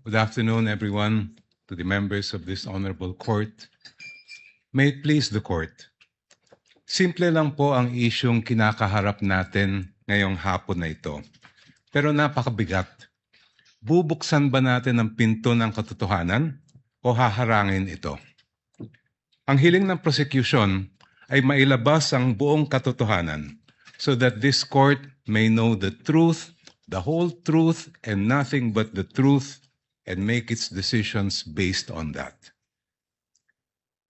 Good afternoon, everyone, to the members of this honorable court. May it please the court. Simple lang po ang isyong kinakaharap natin ngayong hapon na ito. Pero napakabigat. Bubuksan ba natin ang pinto ng katotohanan o haharangin ito? Ang hiling ng prosecution ay mailabas ang buong katotohanan so that this court may know the truth, the whole truth, and nothing but the truth, and make its decisions based on that.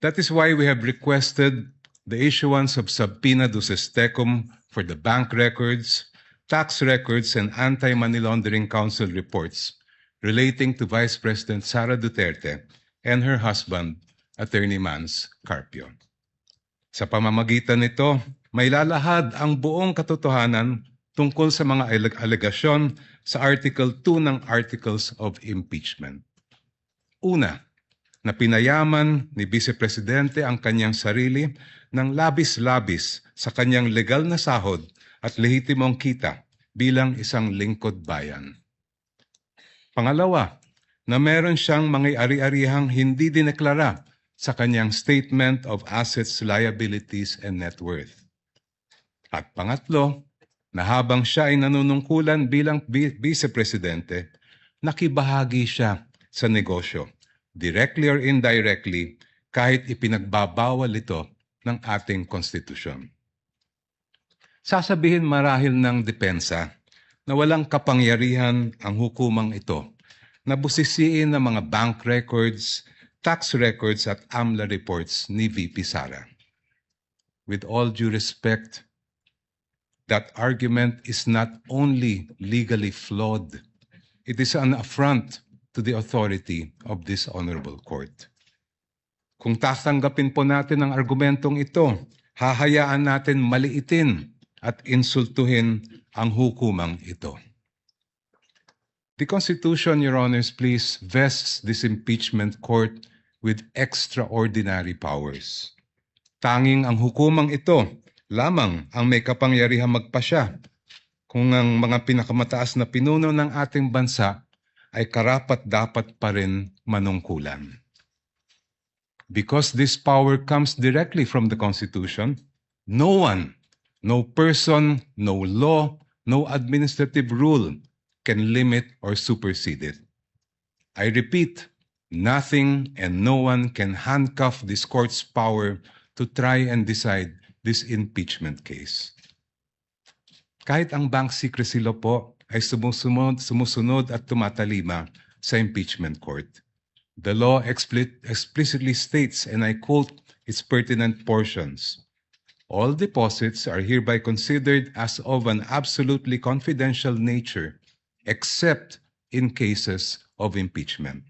That is why we have requested the issuance of subpoena duces tecum for the bank records, tax records, and Anti-Money Laundering Council reports relating to Vice President Sara Duterte and her husband, Attorney Mans Carpio. Sa pamamagitan nito, may lalahad ang buong katotohanan tungkol sa mga alegasyon sa Article 2 ng Articles of Impeachment. Una, na pinayaman ni Vice Presidente ang kanyang sarili ng labis-labis sa kanyang legal na sahod at lehitimong kita bilang isang lingkod bayan. Pangalawa, na meron siyang mga ari-arihang hindi dineklara sa kanyang Statement of Assets, Liabilities, and Net Worth. At pangatlo, na habang siya ay nanunungkulan bilang Vice Presidente, nakibahagi siya sa negosyo, directly or indirectly, kahit ipinagbabawal ito ng ating konstitusyon. Sasabihin marahil ng depensa na walang kapangyarihan ang hukumang ito na busisiin ng mga bank records, tax records at AMLA reports ni VP Sara. With all due respect, that argument is not only legally flawed, it is an affront to the authority of this honorable court. Kung tatanggapin po natin ang argumentong ito, hahayaan natin maliitin at insultuhin ang hukumang ito. The Constitution, Your Honors, please, vests this impeachment court with extraordinary powers. Tanging ang hukumang ito lamang ang may kapangyarihang magpasya kung ang mga pinakamataas na pinuno ng ating bansa ay karapat-dapat pa rin manungkulan. Because this power comes directly from the Constitution, no one, no person, no law, no administrative rule can limit or supersede it. I repeat, nothing and no one can handcuff this court's power to try and decide this impeachment case. Kahit ang bank secrecy law po ay sumusunod at tumatalima sa impeachment court. The law explicitly states, and I quote its pertinent portions, all deposits are hereby considered as of an absolutely confidential nature except in cases of impeachment.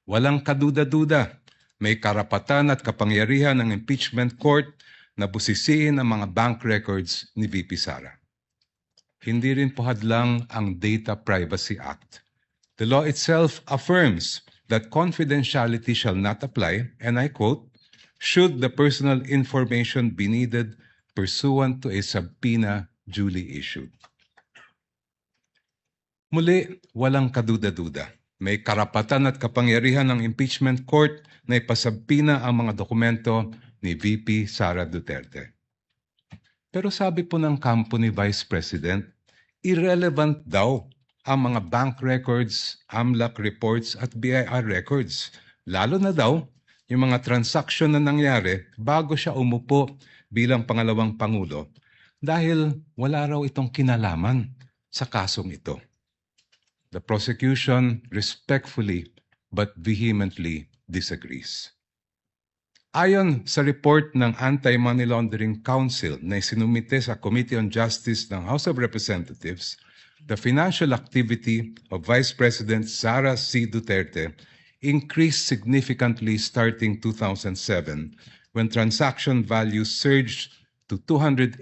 Walang kaduda-duda, may karapatan at kapangyarihan ng impeachment court na busisiin ang mga bank records ni VP Sara. Hindi rin po hadlang ang Data Privacy Act. The law itself affirms that confidentiality shall not apply, and I quote, should the personal information be needed pursuant to a subpoena duly issued. Muli, walang kaduda-duda. May karapatan at kapangyarihan ng impeachment court na ipasubpoena ang mga dokumento ni VP Sara Duterte. Pero sabi po ng kampo ni Vice President, irrelevant daw ang mga bank records, AMLAC reports at BIR records. Lalo na daw yung mga transaksyon na nangyari bago siya umupo bilang pangalawang Pangulo dahil wala raw itong kinalaman sa kasong ito. The prosecution respectfully but vehemently disagrees. Ayon sa report ng Anti-Money Laundering Council na isinumite sa Committee on Justice ng House of Representatives, the financial activity of Vice President Sara C. Duterte increased significantly starting 2007 when transaction values surged to 208.15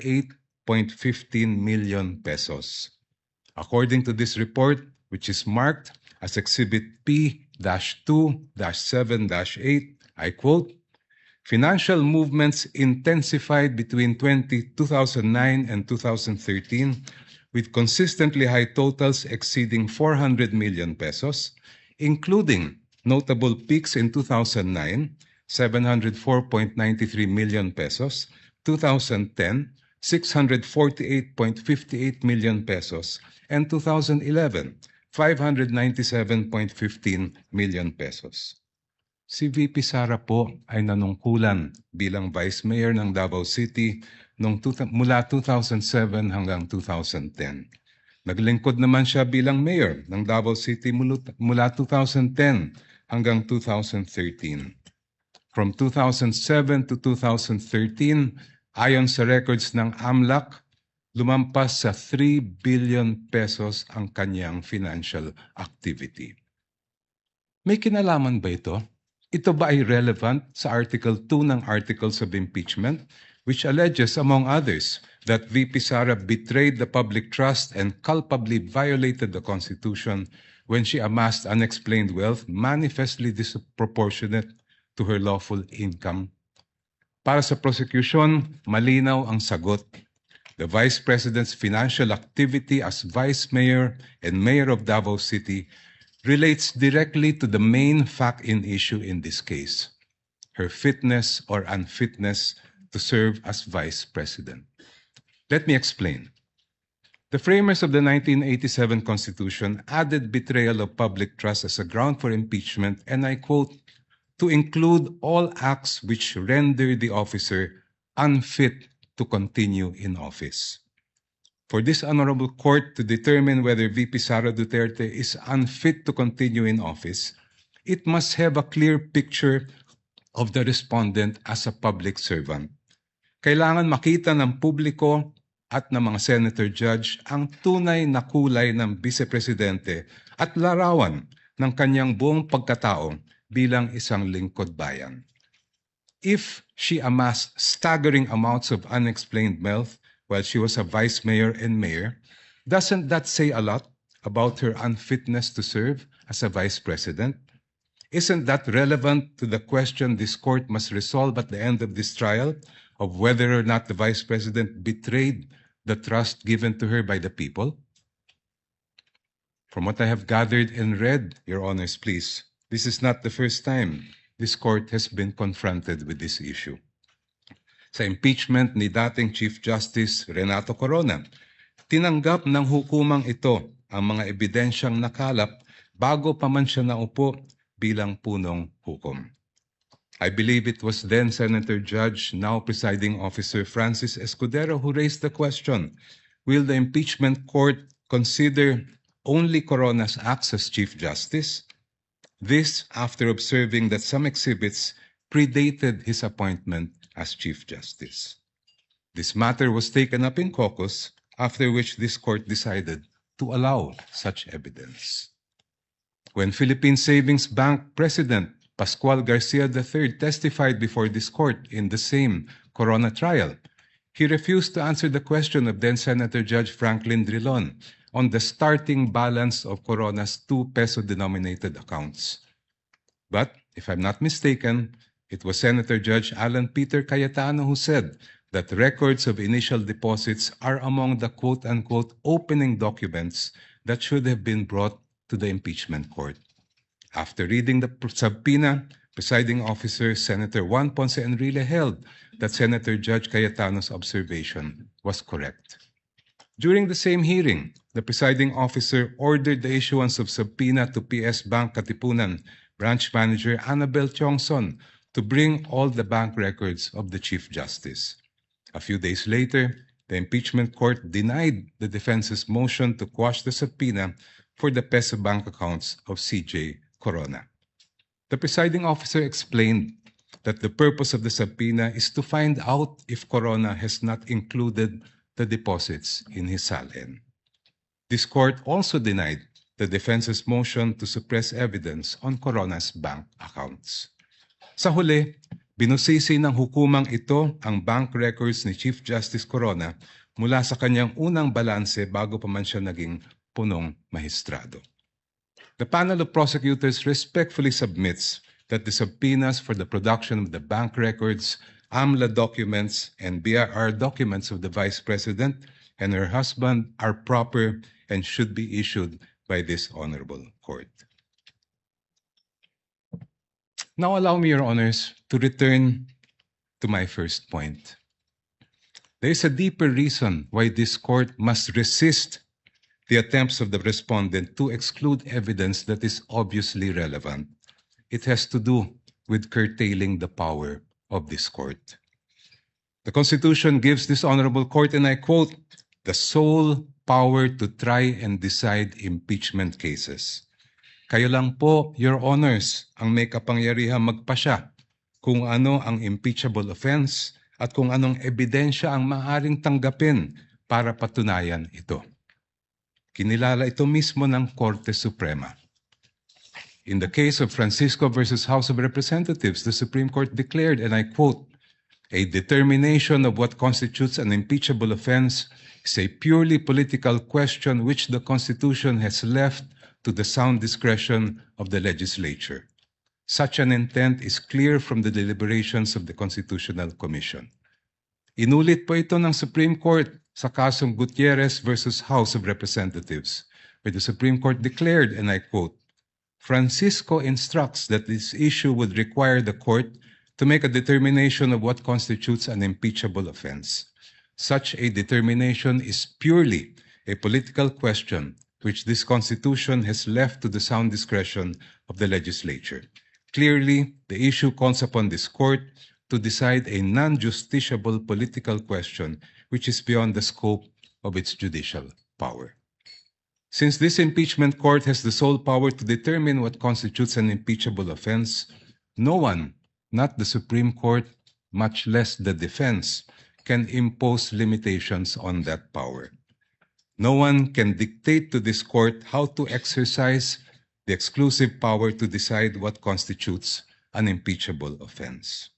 million pesos. According to this report, which is marked as Exhibit P-2-7-8, I quote, financial movements intensified between 2009 and 2013 with consistently high totals exceeding 400 million pesos, including notable peaks in 2009, 704.93 million pesos, 2010, 648.58 million pesos, and 2011, 597.15 million pesos. Si VP Sara po ay nanungkulan bilang Vice Mayor ng Davao City mula 2007 hanggang 2010. Naglingkod naman siya bilang Mayor ng Davao City mula 2010 hanggang 2013. From 2007 to 2013, ayon sa records ng AMLAC, lumampas sa 3 billion pesos ang kanyang financial activity. May kinalaman ba ito? Ito ba ay relevant sa Article 2 ng Articles of Impeachment, which alleges, among others, that VP Sara betrayed the public trust and culpably violated the Constitution when she amassed unexplained wealth manifestly disproportionate to her lawful income? Para sa prosecution, malinaw ang sagot. The Vice President's financial activity as Vice Mayor and Mayor of Davao City relates directly to the main fact in issue in this case, her fitness or unfitness to serve as Vice President. Let me explain. The framers of the 1987 Constitution added betrayal of public trust as a ground for impeachment, and I quote, to include all acts which render the officer unfit to continue in office. For this honorable court to determine whether VP Sara Duterte is unfit to continue in office, it must have a clear picture of the respondent as a public servant. Kailangan makita ng publiko at ng mga senator judge ang tunay na kulay ng vice-presidente at larawan ng kanyang buong pagkatao bilang isang lingkod bayan. If she amassed staggering amounts of unexplained wealth while she was a vice mayor and mayor, doesn't that say a lot about her unfitness to serve as a vice president? Isn't that relevant to the question this court must resolve at the end of this trial of whether or not the vice president betrayed the trust given to her by the people? From what I have gathered and read, Your Honors, please, this is not the first time this court has been confronted with this issue. Sa impeachment ni dating Chief Justice Renato Corona, tinanggap ng hukumang ito ang mga ebidensyang nakalap bago pa man siya naupo bilang punong hukom. I believe it was then Senator Judge, now presiding officer Francis Escudero, who raised the question, will the impeachment court consider only Corona's acts as Chief Justice? This after observing that some exhibits predated his appointment as Chief Justice. This matter was taken up in caucus, after which this court decided to allow such evidence. When Philippine Savings Bank President Pascual Garcia III testified before this court in the same Corona trial, he refused to answer the question of then-Senator Judge Franklin Drilon on the starting balance of Corona's 2 peso-denominated accounts. But, if I'm not mistaken, it was Senator Judge Alan Peter Cayetano who said that records of initial deposits are among the quote-unquote opening documents that should have been brought to the impeachment court. After reading the subpoena, presiding officer Senator Juan Ponce Enrile held that Senator Judge Cayetano's observation was correct. During the same hearing, the presiding officer ordered the issuance of subpoena to PS Bank Katipunan branch manager Annabel Chongson to bring all the bank records of the Chief Justice. A few days later, the impeachment court denied the defense's motion to quash the subpoena for the peso bank accounts of CJ Corona. The presiding officer explained that the purpose of the subpoena is to find out if Corona has not included the deposits in his salin. This court also denied the defense's motion to suppress evidence on Corona's bank accounts. Sa huli, binusisi ng hukumang ito ang bank records ni Chief Justice Corona mula sa kanyang unang balanse bago pa man siya naging punong mahistrado. The panel of prosecutors respectfully submits that the subpoenas for the production of the bank records, AMLA documents, and BIR documents of the Vice President and her husband are proper and should be issued by this honorable court. Now allow me, Your Honors, to return to my first point. There is a deeper reason why this court must resist the attempts of the respondent to exclude evidence that is obviously relevant. It has to do with curtailing the power of this court. The Constitution gives this honorable court, and I quote, the sole power to try and decide impeachment cases. Kayo lang po, Your Honors, ang may kapangyarihang magpasya kung ano ang impeachable offense at kung anong ebidensya ang maaaring tanggapin para patunayan ito. Kinilala ito mismo ng Korte Suprema. In the case of Francisco versus House of Representatives, the Supreme Court declared, and I quote, a determination of what constitutes an impeachable offense is a purely political question which the Constitution has left to the sound discretion of the legislature. Such an intent is clear from the deliberations of the Constitutional Commission. Inulit po ito ng Supreme Court sa kasong Gutierrez versus House of Representatives, where the Supreme Court declared, and I quote, Francisco instructs that this issue would require the court to make a determination of what constitutes an impeachable offense. Such a determination is purely a political question which this Constitution has left to the sound discretion of the legislature. Clearly, the issue calls upon this court to decide a non-justiciable political question which is beyond the scope of its judicial power. Since this impeachment court has the sole power to determine what constitutes an impeachable offense, no one, not the Supreme Court, much less the defense, can impose limitations on that power. No one can dictate to this court how to exercise the exclusive power to decide what constitutes an impeachable offense.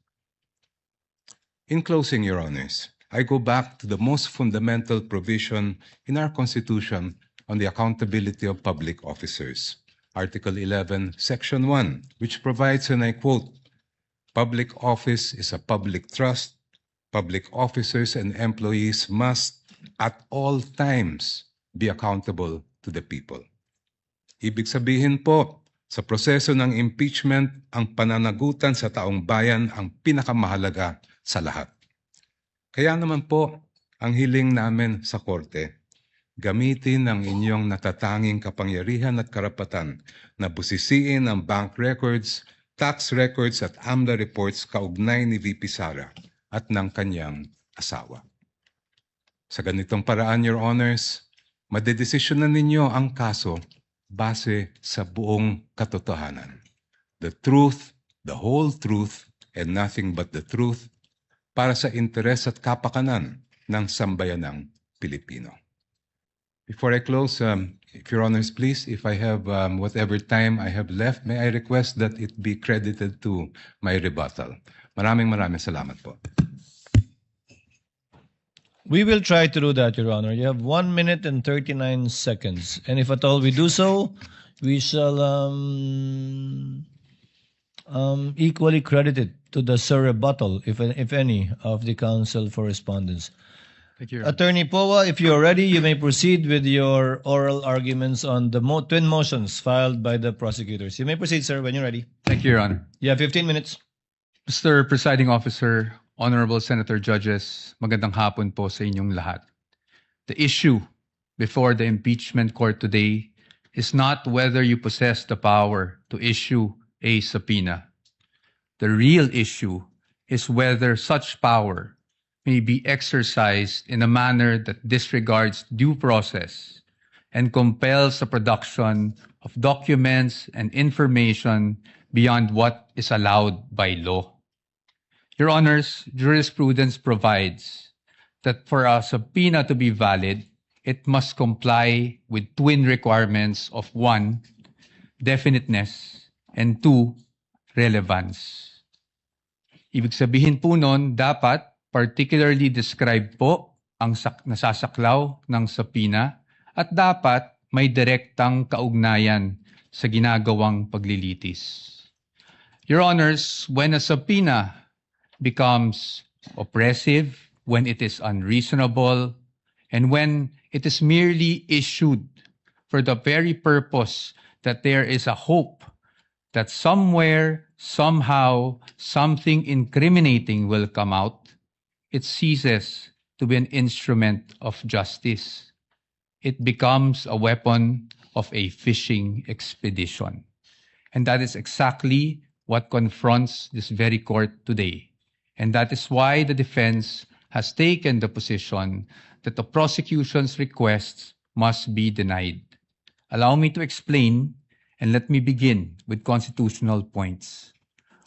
In closing, Your Honors, I go back to the most fundamental provision in our Constitution on the accountability of public officers, Article 11, Section 1, which provides, and I quote, public office is a public trust. Public officers and employees must at all times be accountable to the people. Ibig sabihin po, sa proseso ng impeachment, ang pananagutan sa taong bayan ang pinakamahalaga sa lahat. Kaya naman po, ang hiling namin sa Korte, gamitin ang inyong natatanging kapangyarihan at karapatan na busisiin ang bank records, tax records at AMLA reports kaugnay ni VP Sara at ng kanyang asawa. Sa ganitong paraan, Your Honors, madedesisyonan ninyo ang kaso base sa buong katotohanan. The truth, the whole truth, and nothing but the truth para sa interes at kapakanan ng sambayanang Pilipino. Before I close, if Your Honors, please, if I have whatever time I have left, may I request that it be credited to my rebuttal. Maraming salamat po. We will try to do that, Your Honor. You have 1 minute and 39 seconds. And if at all we do so, we shall equally credit it to the rebuttal, if any, of the Counsel for Respondents. Thank you, Your Honor. Attorney Powa, if you're ready, you may proceed with your oral arguments on the twin motions filed by the prosecutors. You may proceed, sir, when you're ready. Thank you, Your Honor. You have 15 minutes. Mr. Presiding Officer, Honorable Senator Judges, magandang hapon po sa inyong lahat. The issue before the impeachment court today is not whether you possess the power to issue a subpoena. The real issue is whether such power may be exercised in a manner that disregards due process and compels the production of documents and information beyond what is allowed by law. Your Honors, jurisprudence provides that for a subpoena to be valid, it must comply with twin requirements of 1, definiteness, and 2, relevance. Ibig sabihin po nun, dapat particularly describe po ang nasasaklaw ng subpoena at dapat may direktang kaugnayan sa ginagawang paglilitis. Your Honors, when a subpoena becomes oppressive, when it is unreasonable, and when it is merely issued for the very purpose that there is a hope that somewhere, somehow, something incriminating will come out, it ceases to be an instrument of justice. It becomes a weapon of a fishing expedition. And that is exactly what confronts this very court today. And that is why the defense has taken the position that the prosecution's requests must be denied. Allow me to explain, and let me begin with constitutional points.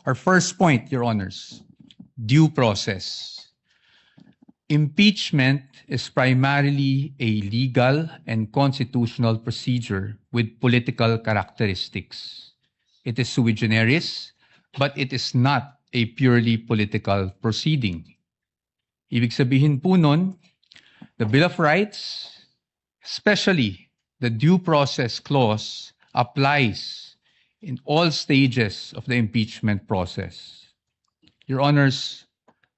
Our first point, Your Honors, due process. Impeachment is primarily a legal and constitutional procedure with political characteristics. It is sui generis, but it is not a purely political proceeding. Ibig sabihin po nun, the Bill of Rights, especially the due process clause, applies in all stages of the impeachment process. Your Honors,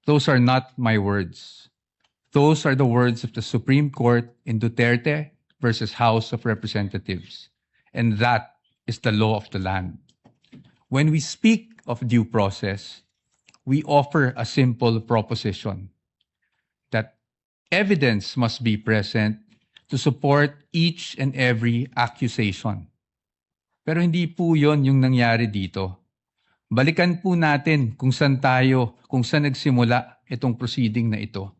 those are not my words. Those are the words of the Supreme Court in Duterte versus House of Representatives. And that is the law of the land. When we speak of due process, we offer a simple proposition that evidence must be present to support each and every accusation. Pero hindi po yon yung nangyari dito. Balikan po natin kung saan nagsimula itong proceeding na ito.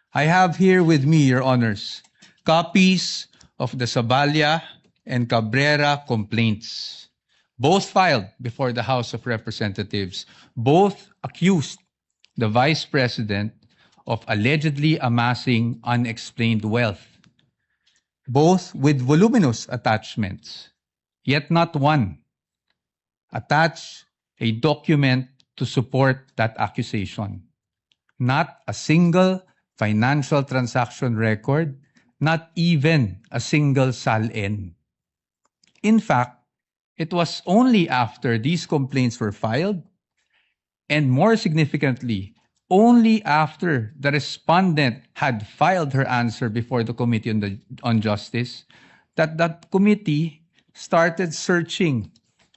I have here with me, Your Honors, copies of the Saballa and Cabrera complaints, both filed before the House of Representatives. Both accused the Vice President of allegedly amassing unexplained wealth, both with voluminous attachments, yet not one attached a document to support that accusation. Not a single financial transaction record, not even a single SALN. In fact, it was only after these complaints were filed, and more significantly, only after the respondent had filed her answer before the Committee on Justice, that committee started searching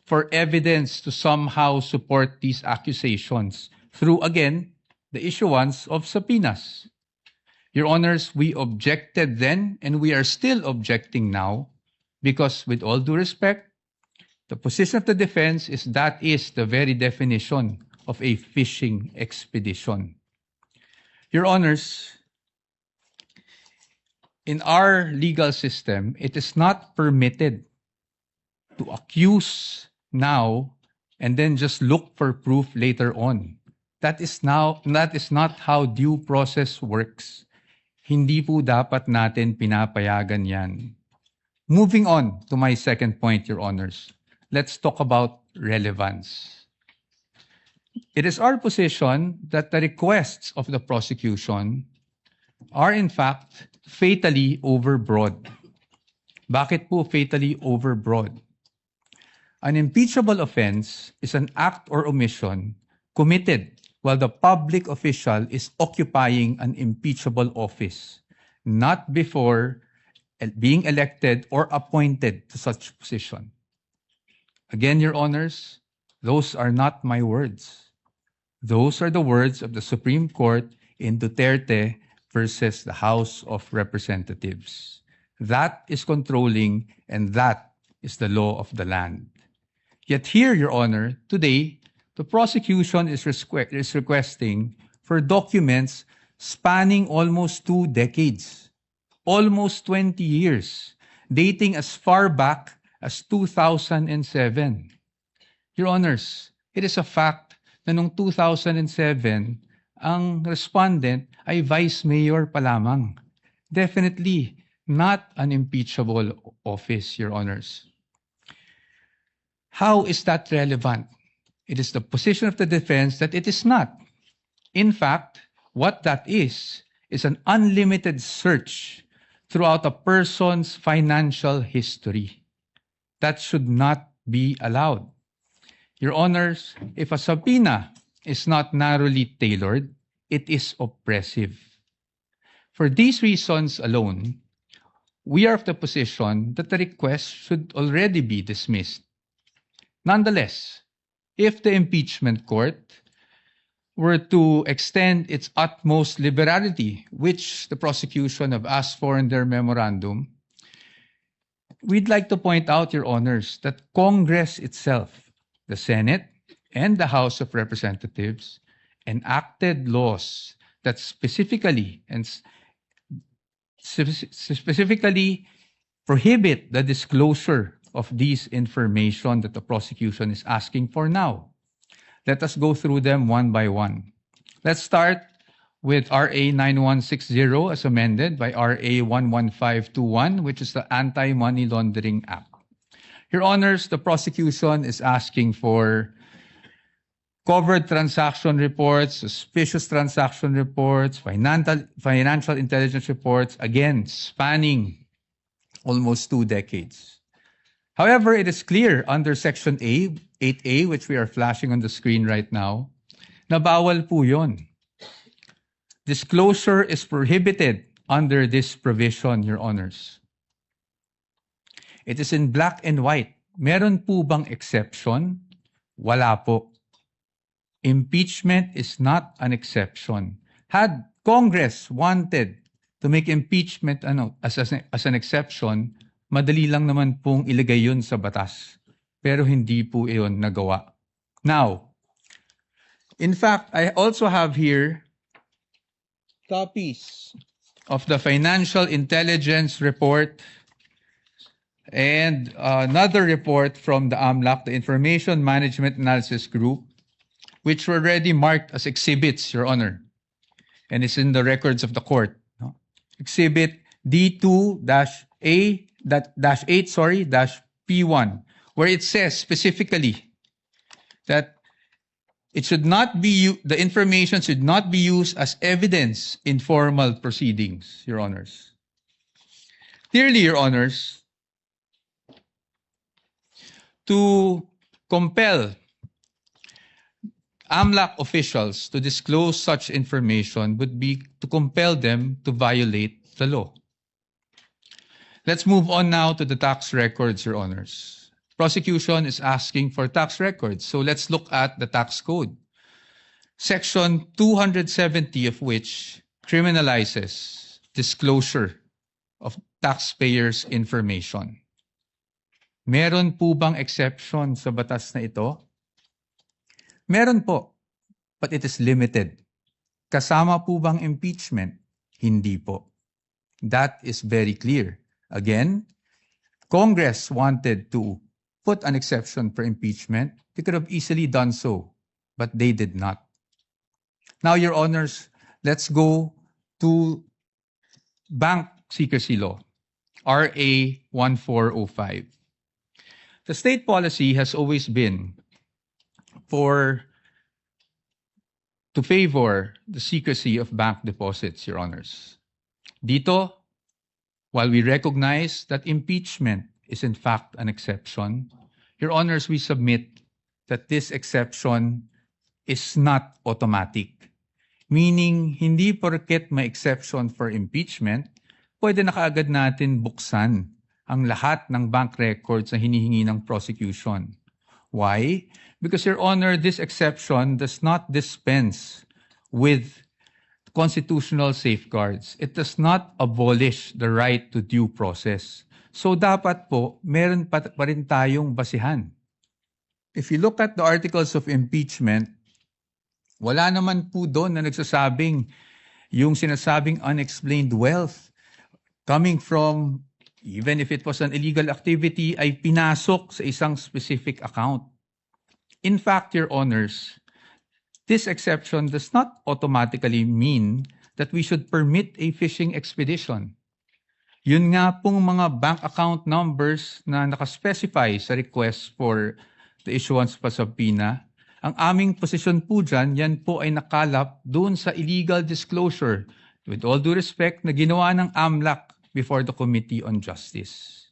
for evidence to somehow support these accusations through, again, the issuance of subpoenas. Your Honors, we objected then, and we are still objecting now, because with all due respect, the position of the defense is that is the very definition of a fishing expedition. Your Honors, in our legal system, it is not permitted to accuse now and then just look for proof later on. That is not how due process works. Hindi po dapat natin pinapayagan yan. Moving on to my second point, Your Honors, let's talk about relevance. It is our position that the requests of the prosecution are in fact fatally overbroad. Bakit po fatally overbroad? An impeachable offense is an act or omission committed while the public official is occupying an impeachable office, not before being elected or appointed to such position. Again, Your Honors, those are not my words. Those are the words of the Supreme Court in Duterte versus the House of Representatives. That is controlling, and that is the law of the land. Yet here, Your Honor, today, the prosecution is requesting for documents spanning almost 2 decades, almost 20 years, dating as far back as 2007. Your Honors, it is a fact na noong 2007, ang respondent ay vice mayor pa lamang. Definitely not an impeachable office, Your Honors. How is that relevant? It is the position of the defense that it is not. In fact, what that is an unlimited search throughout a person's financial history. That should not be allowed. Your Honors, if a subpoena is not narrowly tailored, it is oppressive. For these reasons alone, we are of the position that the request should already be dismissed. Nonetheless, if the impeachment court were to extend its utmost liberality, which the prosecution have asked for in their memorandum, we'd like to point out, Your Honors, that Congress itself, the Senate and the House of Representatives, enacted laws that specifically prohibit the disclosure of these information that the prosecution is asking for now. Let us go through them one by one. Let's start with RA 9160 as amended by RA 11521, which is the Anti-Money Laundering Act. Your Honors, the prosecution is asking for covered transaction reports, suspicious transaction reports, financial intelligence reports, again, spanning almost 2 decades. However, it is clear under Section 8A, which we are flashing on the screen right now, na bawal po yun. Disclosure is prohibited under this provision, Your Honors. It is in black and white. Meron po bang exception? Wala po. Impeachment is not an exception. Had Congress wanted to make impeachment as an exception, madali lang naman pong ilagay yun sa batas. Pero hindi po iyon nagawa. Now, in fact, I also have here copies of the Financial Intelligence Report and another report from the AMLAC, the Information Management Analysis Group, which were already marked as exhibits, Your Honor, and it's in the records of the court. Exhibit D2-8-P1, where it says specifically that it should not be the information should not be used as evidence in formal proceedings, Your Honors. Clearly, Your Honors, to compel AMLAC officials to disclose such information would be to compel them to violate the law. Let's move on now to the tax records, Your Honors. Prosecution is asking for tax records, so let's look at the tax code. Section 270 of which criminalizes disclosure of taxpayers' information. Meron po bang exception sa batas na ito? Meron po, but it is limited. Kasama po bang impeachment? Hindi po. That is very clear. Again, Congress wanted to put an exception for impeachment. They could have easily done so, but they did not. Now, Your Honors, let's go to Bank Secrecy Law, RA 1405. The state policy has always been to favor the secrecy of bank deposits, Your Honors. Dito, while we recognize that impeachment is in fact an exception, Your Honors, we submit that this exception is not automatic. Meaning, hindi porket may exception for impeachment, pwede na kaagad natin buksan ang lahat ng bank records na hinihingi ng prosecution. Why? Because, Your Honor, this exception does not dispense with constitutional safeguards. It does not abolish the right to due process. So dapat po, meron pa rin tayong basihan. If you look at the articles of impeachment, wala naman po doon na nagsasabing yung sinasabing unexplained wealth coming from, even if it was an illegal activity, ay pinasok sa isang specific account. In fact, Your Honors, this exception does not automatically mean that we should permit a fishing expedition. Yun nga pong mga bank account numbers na nakaspecify sa request for the issuance of a subpoena, ang aming posisyon po dyan, yan po ay nakalap doon sa illegal disclosure, with all due respect, na ginawa ng AMLAC before the Committee on Justice.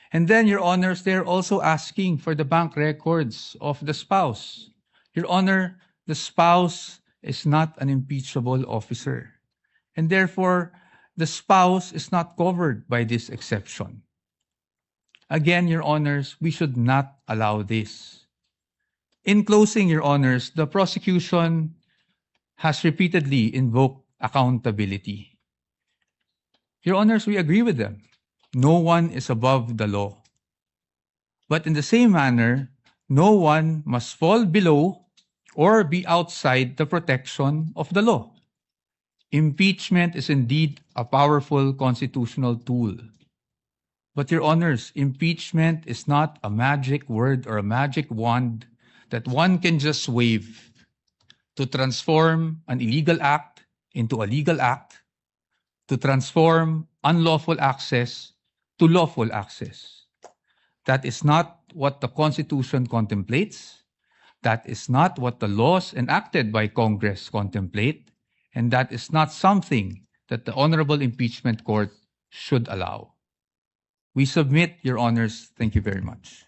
And then, Your Honors, they're also asking for the bank records of the spouse. Your Honor, the spouse is not an impeachable officer. And therefore, the spouse is not covered by this exception. Again, Your Honors, we should not allow this. In closing, Your Honors, the prosecution has repeatedly invoked accountability. Your Honors, we agree with them. No one is above the law. But in the same manner, no one must fall below or be outside the protection of the law. Impeachment is indeed a powerful constitutional tool. But Your Honors, impeachment is not a magic word or a magic wand that one can just wave to transform an illegal act into a legal act, to transform unlawful access to lawful access. That is not what the Constitution contemplates. That is not what the laws enacted by Congress contemplate. And that is not something that the Honorable Impeachment Court should allow. We submit, Your Honors. Thank you very much.